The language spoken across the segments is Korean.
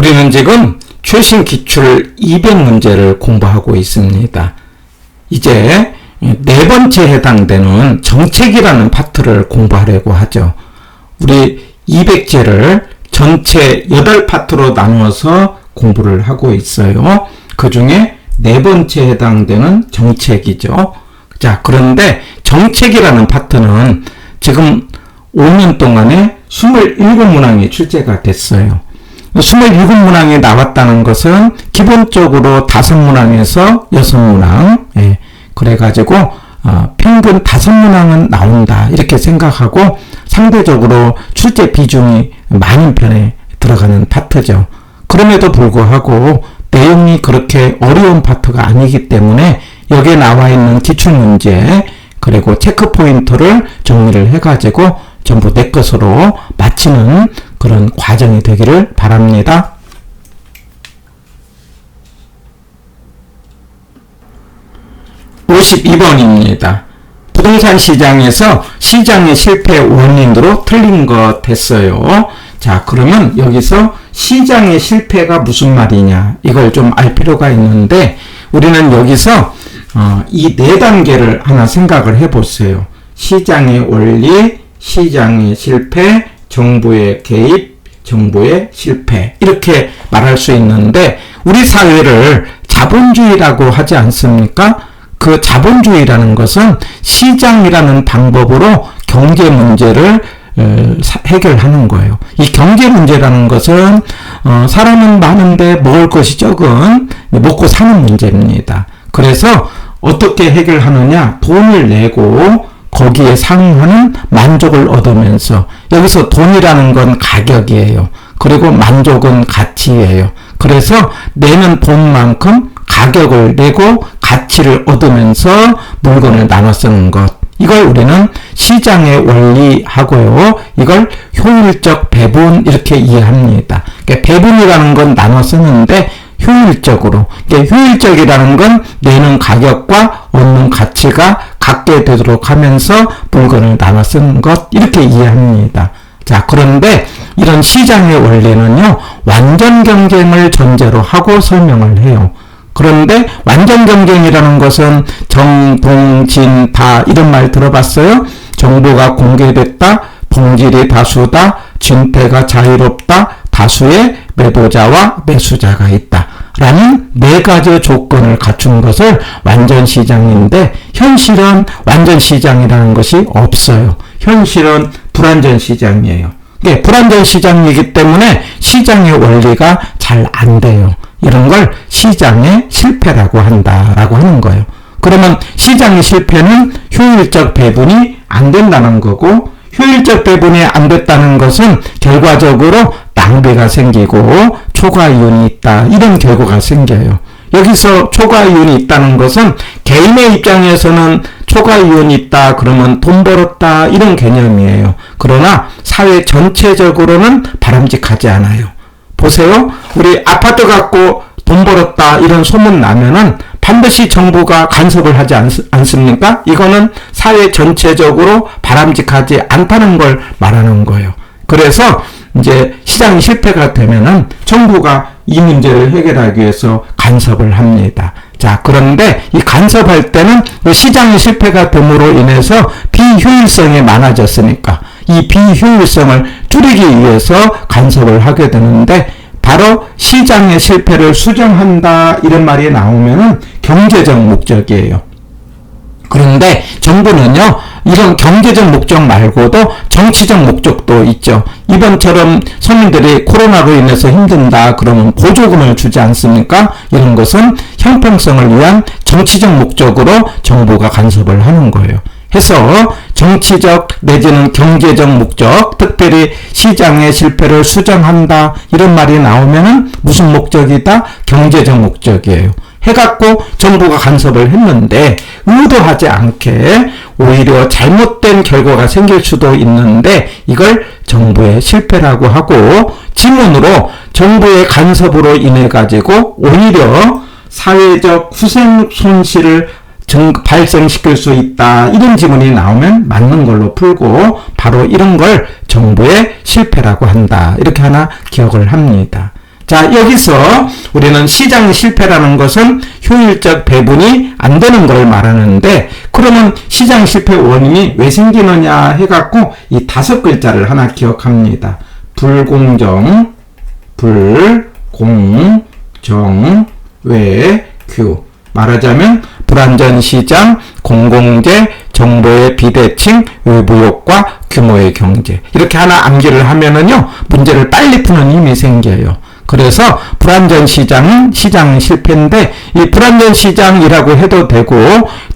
우리는 지금 최신 기출 200문제를 공부하고 있습니다. 이제 네 번째 해당되는 정책이라는 파트를 공부하려고 하죠. 우리 200제를 전체 8파트로 나누어서 공부를 하고 있어요. 그 중에 네 번째 해당되는 정책이죠. 자, 그런데 정책이라는 파트는 지금 5년 동안에 27문항이 출제가 됐어요. 27문항이 나왔다는 것은 기본적으로 5문항에서 6문항, 그래가지고 평균 5문항은 나온다 이렇게 생각하고 상대적으로 출제 비중이 많은 편에 들어가는 파트죠. 그럼에도 불구하고 내용이 그렇게 어려운 파트가 아니기 때문에 여기에 나와 있는 기출문제 그리고 체크포인트를 정리를 해가지고 전부 내 것으로 마치는 그런 과정이 되기를 바랍니다. (52번입니다) 부동산 시장에서 시장의 실패 원인으로 틀린 것 했어요. 자, 그러면 여기서 시장의 실패가 무슨 말이냐 이걸 좀 알 필요가 있는데 우리는 여기서 이 네 단계를 하나 생각을 해보세요. 시장의 원리, 시장의 실패, 정부의 개입, 정부의 실패 이렇게 말할 수 있는데 우리 사회를 자본주의라고 하지 않습니까? 그 자본주의라는 것은 시장이라는 방법으로 경제 문제를 해결하는 거예요. 이 경제 문제라는 것은 사람은 많은데 먹을 것이 적은 먹고 사는 문제입니다. 그래서 어떻게 해결하느냐? 돈을 내고 거기에 상응하는 만족을 얻으면서 여기서 돈이라는 건 가격이에요. 그리고 만족은 가치예요. 그래서 내는 돈만큼 가격을 내고 가치를 얻으면서 물건을 나눠 쓰는 것. 이걸 우리는 시장의 원리하고요. 이걸 효율적 배분 이렇게 이해합니다. 그러니까 배분이라는 건 나눠 쓰는데 효율적으로. 그러니까 효율적이라는 건 내는 가격과 얻는 가치가 같게 되도록 하면서 물건을 나눠 쓰는 것 이렇게 이해합니다. 자, 그런데 이런 시장의 원리는요. 완전 경쟁을 전제로 하고 설명을 해요. 그런데 완전 경쟁이라는 것은 정, 동, 진, 다 이런 말 들어봤어요? 정보가 공개됐다, 본질이 다수다, 진퇴가 자유롭다, 다수의 매도자와 매수자가 있다. 라는 네 가지 조건을 갖춘 것을 완전 시장인데 현실은 완전 시장이라는 것이 없어요. 현실은 불완전 시장이에요. 네, 불완전 시장이기 때문에 시장의 원리가 잘 안 돼요. 이런 걸 시장의 실패라고 한다라고 하는 거예요. 그러면 시장의 실패는 효율적 배분이 안 된다는 거고 효율적 배분이 안 됐다는 것은 결과적으로 낭비가 생기고 초과이윤이 있다. 이런 결과가 생겨요. 여기서 초과이윤이 있다는 것은 개인의 입장에서는 초과이윤이 있다. 그러면 돈 벌었다. 이런 개념이에요. 그러나 사회 전체적으로는 바람직하지 않아요. 보세요. 우리 아파트 갖고 돈 벌었다 이런 소문 나면은 반드시 정부가 간섭을 하지 않습니까? 이거는 사회 전체적으로 바람직하지 않다는 걸 말하는 거예요. 그래서 이제 시장이 실패가 되면은 정부가 이 문제를 해결하기 위해서 간섭을 합니다. 자, 그런데 이 간섭할 때는 시장의 실패가 됨으로 인해서 비효율성이 많아졌으니까 이 비효율성을 줄이기 위해서 간섭을 하게 되는데 바로 시장의 실패를 수정한다 이런 말이 나오면은 경제적 목적이에요. 그런데 정부는요 이런 경제적 목적 말고도 정치적 목적도 있죠. 이번처럼 서민들이 코로나로 인해서 힘든다 그러면 보조금을 주지 않습니까? 이런 것은 형평성을 위한 정치적 목적으로 정부가 간섭을 하는 거예요. 해서 정치적 내지는 경제적 목적, 특별히 시장의 실패를 수정한다 이런 말이 나오면은 무슨 목적이다? 경제적 목적이에요. 해갖고 정부가 간섭을 했는데 의도하지 않게 오히려 잘못된 결과가 생길 수도 있는데 이걸 정부의 실패라고 하고 지문으로 정부의 간섭으로 인해 가지고 오히려 사회적 후생 손실을 발생시킬 수 있다. 이런 지문이 나오면 맞는 걸로 풀고 바로 이런 걸 정부의 실패라고 한다. 이렇게 하나 기억을 합니다. 자, 자, 여기서 우리는 시장 실패라는 것은 효율적 배분이 안 되는 걸 말하는데, 그러면 시장 실패 원인이 왜 생기느냐 해갖고 이 5글자를 하나 기억합니다. 불공정, 외규. 말하자면 불안전 시장, 공공재, 정보의 비대칭, 외부 효과, 규모의 경제. 이렇게 하나 암기를 하면은요, 문제를 빨리 푸는 힘이 생겨요. 그래서 불안전 시장은 시장 실패인데, 이 불안전 시장이라고 해도 되고,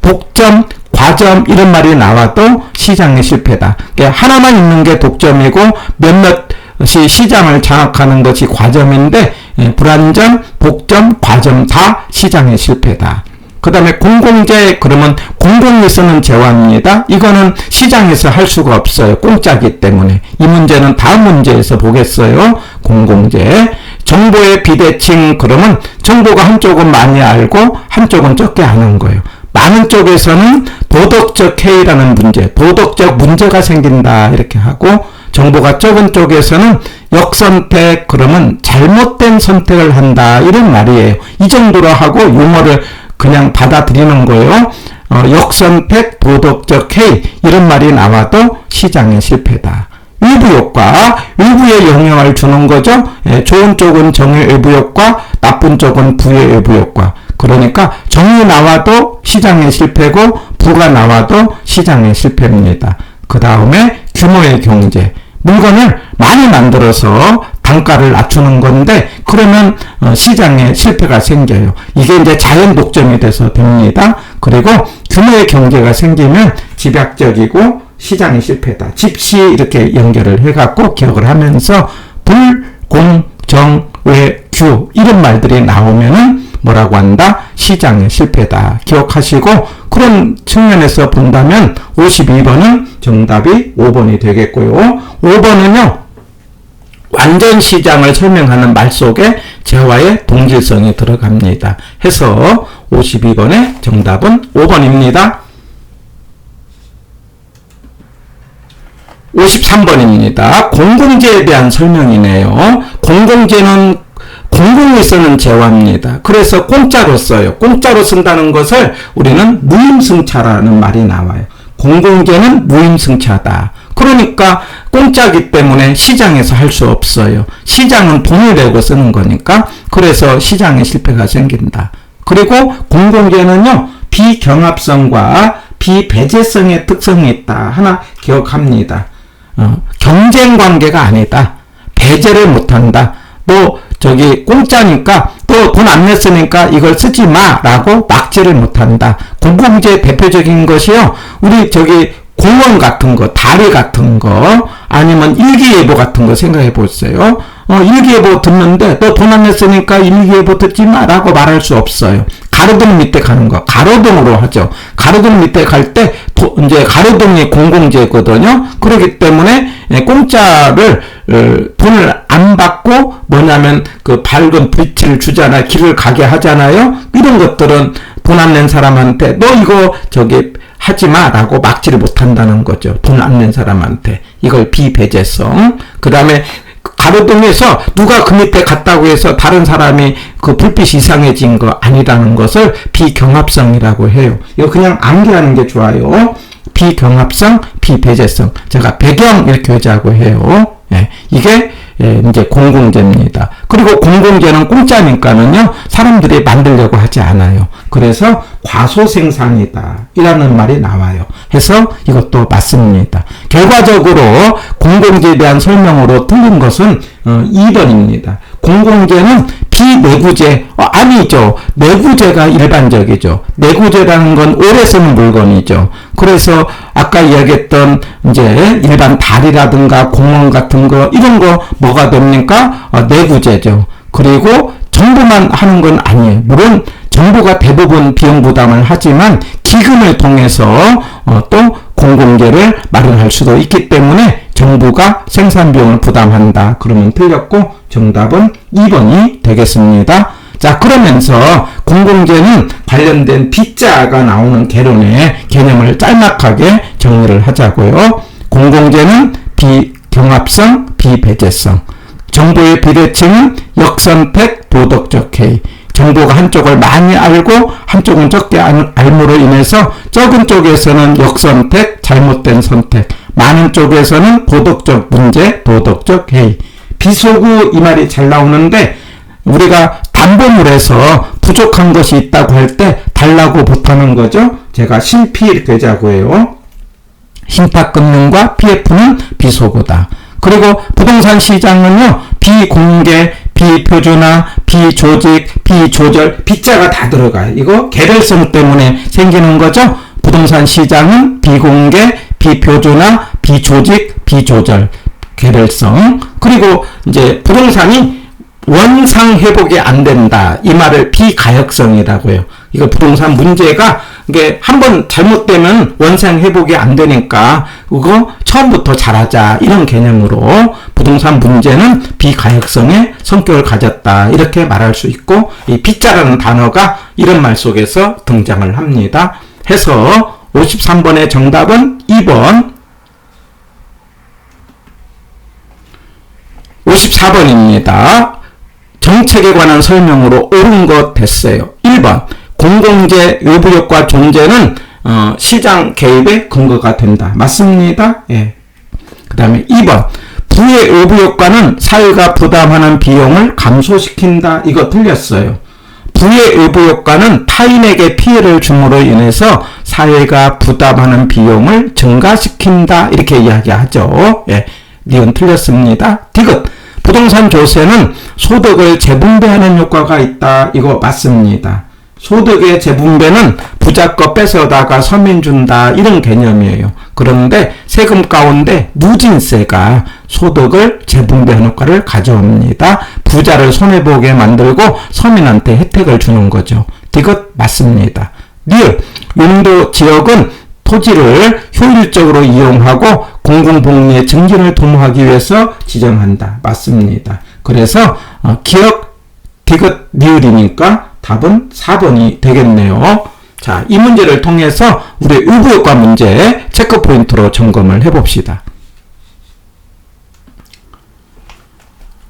독점, 과점 이런 말이 나와도 시장의 실패다. 그러니까 하나만 있는 게 독점이고 몇몇이 시장을 장악하는 것이 과점인데, 불안전, 독점, 과점 다 시장의 실패다. 그 다음에 공공재, 그러면 공공이 쓰는 재화입니다. 이거는 시장에서 할 수가 없어요. 공짜기 때문에. 이 문제는 다음 문제에서 보겠어요. 공공재. 정보의 비대칭, 그러면 정보가 한쪽은 많이 알고 한쪽은 적게 아는 거예요. 많은 쪽에서는 도덕적 해이라는 문제, 도덕적 문제가 생긴다 이렇게 하고, 정보가 적은 쪽에서는 역선택, 그러면 잘못된 선택을 한다 이런 말이에요. 이 정도로 하고 용어를 그냥 받아들이는 거예요. 역선택, 도덕적 해이 이런 말이 나와도 시장의 실패다. 외부 효과, 외부에 영향을 주는 거죠. 좋은 쪽은 정의 외부 효과, 나쁜 쪽은 부의 외부 효과. 그러니까 정이 나와도 시장의 실패고 부가 나와도 시장의 실패입니다. 그 다음에 규모의 경제. 물건을 많이 만들어서 단가를 낮추는 건데, 그러면 시장에 실패가 생겨요. 이게 이제 자연 독점이 돼서 됩니다. 그리고 규모의 경제가 생기면 집약적이고 시장의 실패다. 집시 이렇게 연결을 해갖고 기억을 하면서 불, 공, 정, 외, 규 이런 말들이 나오면은 뭐라고 한다? 시장의 실패다. 기억하시고, 그런 측면에서 본다면 52번은 정답이 5번이 되겠고요. 5번은요, 완전 시장을 설명하는 말 속에 재화의 동질성이 들어갑니다. 해서 52번의 정답은 5번입니다. 53번입니다. 공공재에 대한 설명이네요. 공공재는 공공이 쓰는 재화입니다. 그래서 공짜로 써요. 공짜로 쓴다는 것을 우리는 무임승차라는 말이 나와요. 공공재는 무임승차다. 그러니까 공짜기 때문에 시장에서 할 수 없어요. 시장은 돈을 내고 쓰는 거니까. 그래서 시장에 실패가 생긴다. 그리고 공공재는요, 비경합성과 비배제성의 특성이 있다. 하나 기억합니다. 경쟁 관계가 아니다. 배제를 못한다. 또 저기 공짜니까 또 돈 안 냈으니까 이걸 쓰지 마라고 막지를 못한다. 공공재 대표적인 것이요, 우리 저기 공원 같은 거, 다리 같은 거, 아니면 일기예보 같은 거 생각해 보세요. 일기예보 듣는데 너 돈 안 냈으니까 일기예보 듣지 마라고 말할 수 없어요. 가로등 밑에 가는 거, 가로등으로 하죠. 가로등 밑에 갈 때 이제 가로등이 공공재거든요. 그렇기 때문에 공짜를 돈을 안 받고 뭐냐면 그 밝은 빛을 주잖아요. 길을 가게 하잖아요. 이런 것들은 돈 안 낸 사람한테 너 이거 저기 하지마 라고 막지를 못한다는 거죠. 돈 안 낸 사람한테. 이걸 비배제성. 그 다음에 가로등에서 누가 그 밑에 갔다고 해서 다른 사람이 그 불빛이 이상해진 거 아니라는 것을 비경합성이라고 해요. 이거 그냥 암기하는 게 좋아요. 비경합성, 비배제성. 제가 배경 이렇게 하자고 해요. 이게 이제 공공재입니다. 그리고 공공재는 공짜니까는요, 사람들이 만들려고 하지 않아요. 그래서 과소생산이다 이라는 말이 나와요. 해서 이것도 맞습니다. 결과적으로 공공재에 대한 설명으로 틀린 것은 2번입니다. 공공재는 비내구재, 아니죠. 내구재가 일반적이죠. 내구재라는 건 오래 쓰는 물건이죠. 그래서 아까 이야기했던 이제 일반 다리라든가 공원 같은 거, 이런 거 뭐가 됩니까? 내구재죠. 그리고 정부만 하는 건 아니에요. 물론 정부가 대부분 비용 부담을 하지만 기금을 통해서 또 공공재를 마련할 수도 있기 때문에 정부가 생산 비용을 부담한다. 그러면 틀렸고 정답은 2번이 되겠습니다. 자, 그러면서 공공재는 관련된 B자가 나오는 개념을 짤막하게 정리를 하자고요. 공공재는 비경합성, 비배제성. 정보의 비대칭은 역선택, 도덕적 해이. 정보가 한쪽을 많이 알고 한쪽은 적게 알므로 인해서 적은 쪽에서는 역선택, 잘못된 선택, 많은 쪽에서는 도덕적 문제, 도덕적 해이. 비속어 이 말이 잘 나오는데 우리가 담보물에서 부족한 것이 있다고 할 때 달라고 못하는 거죠. 제가 신피일계자고 해요. 신탁금융과 PF는 비속어다. 그리고 부동산 시장은요, 비공개, 비표준화, 비조직, 비조절, 비자가 다 들어가요. 이거 개별성 때문에 생기는 거죠. 부동산 시장은 비공개, 비표준화, 비조직, 비조절, 개별성. 그리고 이제 부동산이 원상 회복이 안 된다. 이 말을 비가역성이라고 해요. 이거 부동산 문제가 이게 한번 잘못되면 원상 회복이 안 되니까 그거 처음부터 잘하자 이런 개념으로 부동산 문제는 비가역성의 성격을 가졌다 이렇게 말할 수 있고 이 비자라는 단어가 이런 말 속에서 등장을 합니다. 해서 53번의 정답은 2번 54번입니다. 정책에 관한 설명으로 옳은 것 됐어요. 1번 공공재 외부효과 존재는 시장 개입의 근거가 된다. 맞습니다. 예. 그 다음에 2번 부의 외부효과는 사회가 부담하는 비용을 감소시킨다. 이거 틀렸어요. 부의 외부효과는 타인에게 피해를 줌으로 인해서 사회가 부담하는 비용을 증가시킨다. 이렇게 이야기하죠. 예. 니은 틀렸습니다. 디귿 부동산 조세는 소득을 재분배하는 효과가 있다. 이거 맞습니다. 소득의 재분배는 부자 거 뺏어다가 서민 준다. 이런 개념이에요. 그런데 세금 가운데 누진세가 소득을 재분배하는 효과를 가져옵니다. 부자를 손해보게 만들고 서민한테 혜택을 주는 거죠. 이것 맞습니다. 리을 용도 지역은 토지를 효율적으로 이용하고 공공복리의 증진을 도모하기 위해서 지정한다. 맞습니다. 그래서 기억, 디귿, 리을이니까 답은 4번이 되겠네요. 자, 이 문제를 통해서 우리 의부효과 문제 체크 포인트로 점검을 해봅시다.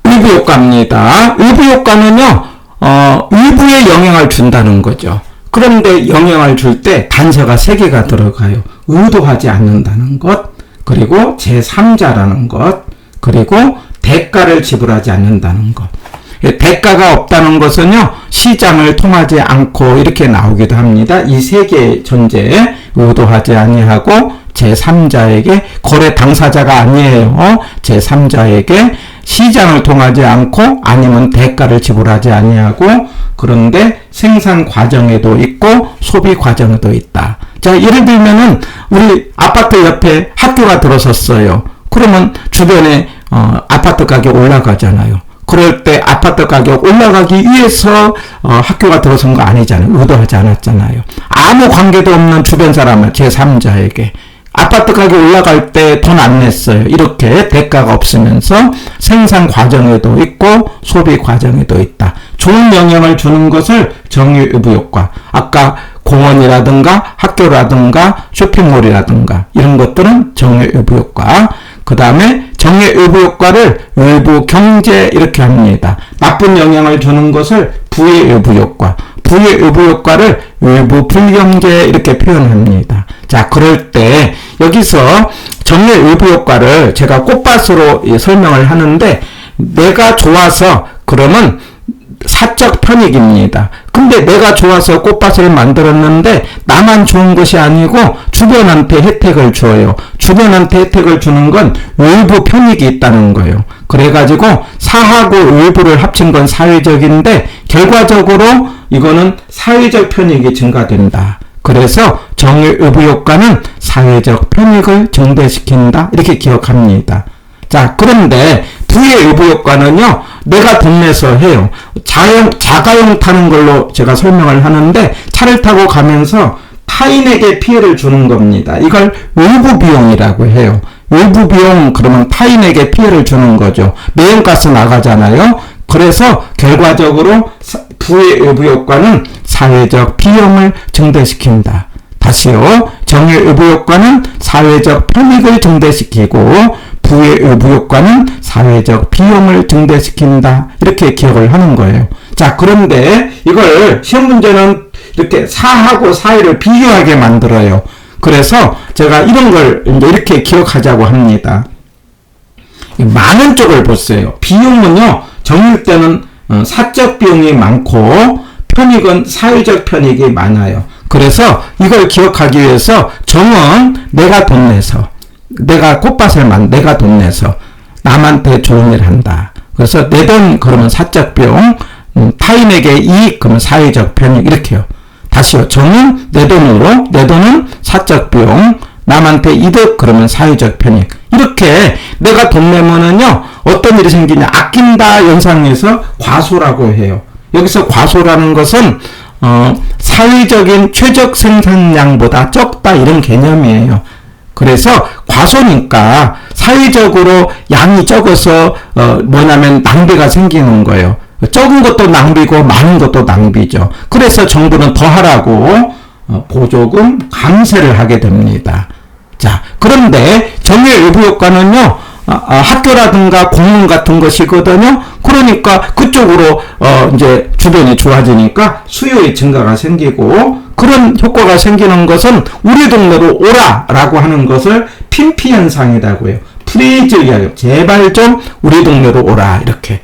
의부효과입니다. 의부효과는요, 일부에 영향을 준다는 거죠. 그런데 영향을 줄 때 단서가 3개가 들어가요. 의도하지 않는다는 것, 그리고 제3자라는 것, 그리고 대가를 지불하지 않는다는 것. 대가가 없다는 것은요, 시장을 통하지 않고 이렇게 나오기도 합니다. 이 3개의 존재, 의도하지 아니하고 제3자에게, 거래 당사자가 아니에요. 제3자에게 시장을 통하지 않고 아니면 대가를 지불하지 아니하고 그런데 생산 과정에도 있고 소비 과정에도 있다. 자, 예를 들면은 우리 아파트 옆에 학교가 들어섰어요. 그러면 주변에 아파트 가격 올라가잖아요. 그럴 때 아파트 가격 올라가기 위해서 학교가 들어선 거 아니잖아요. 의도하지 않았잖아요. 아무 관계도 없는 주변 사람을 제3자에게 아파트 가격 올라갈 때 돈 안 냈어요. 이렇게 대가가 없으면서 생산 과정에도 있고 소비 과정에도 있다. 좋은 영향을 주는 것을 정의의부효과. 아까 공원이라든가 학교라든가 쇼핑몰이라든가 이런 것들은 정의의부효과. 그 다음에 정의의부효과를 외부 경제 이렇게 합니다. 나쁜 영향을 주는 것을 부의의부효과. 부의의부효과를 외부 불경제 이렇게 표현합니다. 자, 그럴 때 여기서 정의의부효과를 제가 꽃밭으로 설명을 하는데 내가 좋아서 그러면 사적 편익입니다. 근데 내가 좋아서 꽃밭을 만들었는데 나만 좋은 것이 아니고 주변한테 혜택을 줘요. 주변한테 혜택을 주는 건 외부 편익이 있다는 거예요. 그래가지고 사하고 외부를 합친 건 사회적인데 결과적으로 이거는 사회적 편익이 증가된다. 그래서 정의의부효과는 사회적 편익을 증대시킨다. 이렇게 기억합니다. 자, 그런데 부의의부효과는요, 내가 돈 내서 해요. 자가용 타는 걸로 제가 설명을 하는데, 차를 타고 가면서 타인에게 피해를 주는 겁니다. 이걸 외부 비용이라고 해요. 외부 비용, 그러면 타인에게 피해를 주는 거죠. 매연가스 나가잖아요. 그래서 결과적으로 부의의부효과는 사회적 비용을 증대시킨다. 다시요. 정의의부효과는 사회적 편익을 증대시키고 부의 의부 효과는 사회적 비용을 증대시킨다. 이렇게 기억을 하는 거예요. 자, 그런데 이걸 시험 문제는 이렇게 사하고 사회를 비교하게 만들어요. 그래서 제가 이런 걸 이제 이렇게 기억하자고 합니다. 많은 쪽을 보세요. 비용은요, 정일 때는 사적 비용이 많고 편익은 사회적 편익이 많아요. 그래서 이걸 기억하기 위해서 정은 내가 돈 내서, 내가 꽃밭을 내가 돈 내서 남한테 좋은 일 한다. 그래서 내 돈 그러면 사적 비용, 타인에게 이익 그러면 사회적 편익 이렇게요. 다시요. 정은 내 돈으로, 내 돈은 사적 비용, 남한테 이득 그러면 사회적 편익. 이렇게 내가 돈 내면은요, 어떤 일이 생기냐, 아낀다 연상에서 과소라고 해요. 여기서 과소라는 것은 사회적인 최적 생산량보다 적다 이런 개념이에요. 그래서 과소니까 사회적으로 양이 적어서 뭐냐면 낭비가 생기는 거예요. 적은 것도 낭비고 많은 것도 낭비죠. 그래서 정부는 더 하라고 보조금 감세를 하게 됩니다. 자, 그런데 정의 의부 효과는요, 학교라든가 공원 같은 것이거든요. 그러니까 그쪽으로 이제 주변이 좋아지니까 수요의 증가가 생기고, 그런 효과가 생기는 것은 우리 동네로 오라라고 하는 것을 핀피 현상이라고 해요. 플리즈 이야기. 제발 좀 우리 동네로 오라. 이렇게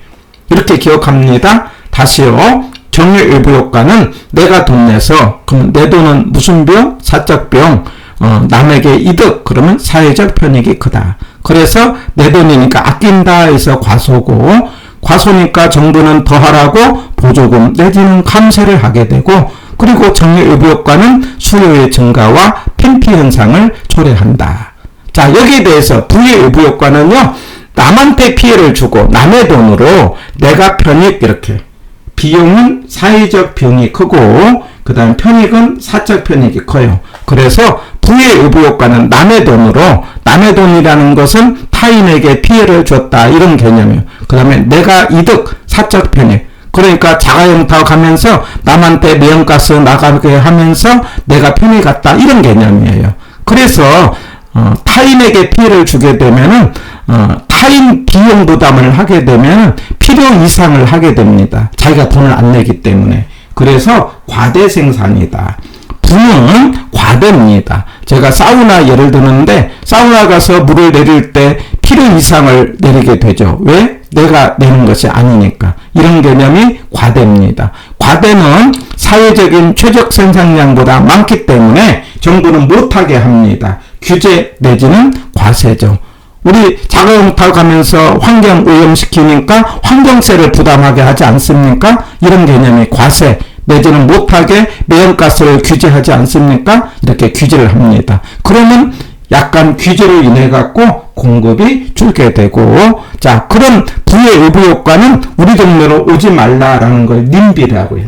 기억합니다. 다시요. 정의 의부 효과는 내가 돈 내서, 그럼 내 돈은 무슨 비용? 사적 비용. 남에게 이득, 그러면 사회적 편익이 크다. 그래서 내 돈이니까 아낀다 해서 과소고, 과소니까 정부는 더 하라고 보조금 내지는 감세를 하게 되고, 그리고 정의 의부 효과는 수요의 증가와 핀피 현상을 초래한다. 자, 여기에 대해서 부의 의부 효과는요, 남한테 피해를 주고 남의 돈으로 내가 편익 이렇게. 비용은 사회적 비용이 크고 그 다음 편익은 사적 편익이 커요. 그래서 부의 의부 효과는 남의 돈으로, 남의 돈이라는 것은 타인에게 피해를 줬다 이런 개념이에요. 그 다음에 내가 이득, 사적 편익. 그러니까 자가용탁 하면서 남한테 매연가스 나가게 하면서 내가 편익 갔다 이런 개념이에요. 그래서 타인에게 피해를 주게 되면은 타인 비용 부담을 하게 되면 필요 이상을 하게 됩니다. 자기가 돈을 안 내기 때문에. 그래서 과대 생산이다. 부는 과대입니다. 제가 사우나 예를 드는데 사우나 가서 물을 내릴 때 필요 이상을 내리게 되죠. 왜? 내가 내는 것이 아니니까. 이런 개념이 과대입니다. 과대는 사회적인 최적 생산량보다 많기 때문에 정부는 못하게 합니다. 규제 내지는 과세죠. 우리 자가용탁 하면서 환경 오염시키니까 환경세를 부담하게 하지 않습니까? 이런 개념이 과세 내지는 못하게 매연가스를 규제하지 않습니까? 이렇게 규제를 합니다. 그러면 약간 규제로 인해 갖고 공급이 줄게 되고, 자, 그런 부의 의부 효과는 우리 동네로 오지 말라라는 걸 님비라고 해요.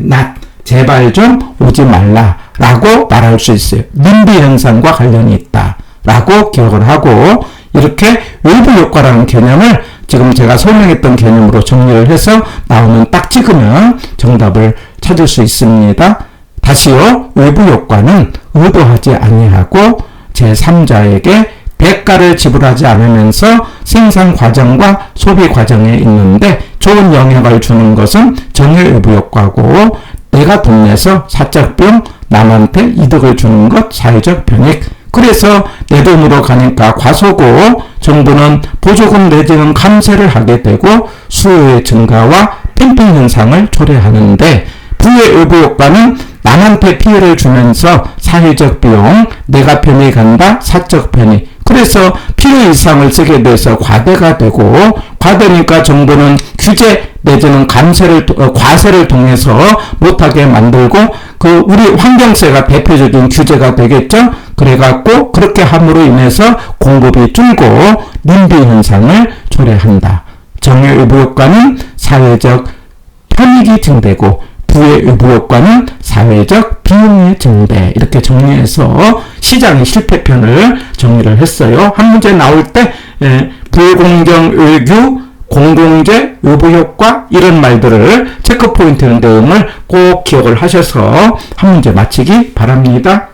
제발 좀 오지 말라라고 말할 수 있어요. 님비 현상과 관련이 있다라고 기억을 하고, 이렇게 외부 효과라는 개념을 지금 제가 설명했던 개념으로 정리를 해서 나오면 딱 찍으면 정답을 찾을 수 있습니다. 다시요. 외부 효과는 의도하지 아니하고 제3자에게 대가를 지불하지 않으면서 생산 과정과 소비 과정에 있는데 좋은 영향을 주는 것은 정의 외부 효과고, 내가 돈 내서 사적 비용, 남한테 이득을 주는 것 사회적 편익. 그래서 내 돈으로 가니까 과소고 정부는 보조금 내지는 감세를 하게 되고 수요의 증가와 팽팽 현상을 초래하는데, 부의 의부 효과는 남한테 피해를 주면서 사회적 비용, 내가 편익 간다, 사적 편익. 그래서 필요 이상을 쓰게 돼서 과대가 되고, 과대니까 정부는 규제 내지는 과세를 통해서 못하게 만들고, 우리 환경세가 대표적인 규제가 되겠죠? 그래갖고, 그렇게 함으로 인해서 공급이 줄고, 님비 현상을 초래한다. 정의 의부 효과는 사회적 편익이 증대고, 부의 의부 효과는 사회적 비용의 증대. 이렇게 정리해서 시장의 실패편을 정리를 했어요. 한 문제 나올 때 불공정 의규, 공공재, 의부 효과 이런 말들을 체크포인트 내용을 꼭 기억을 하셔서 한 문제 마치기 바랍니다.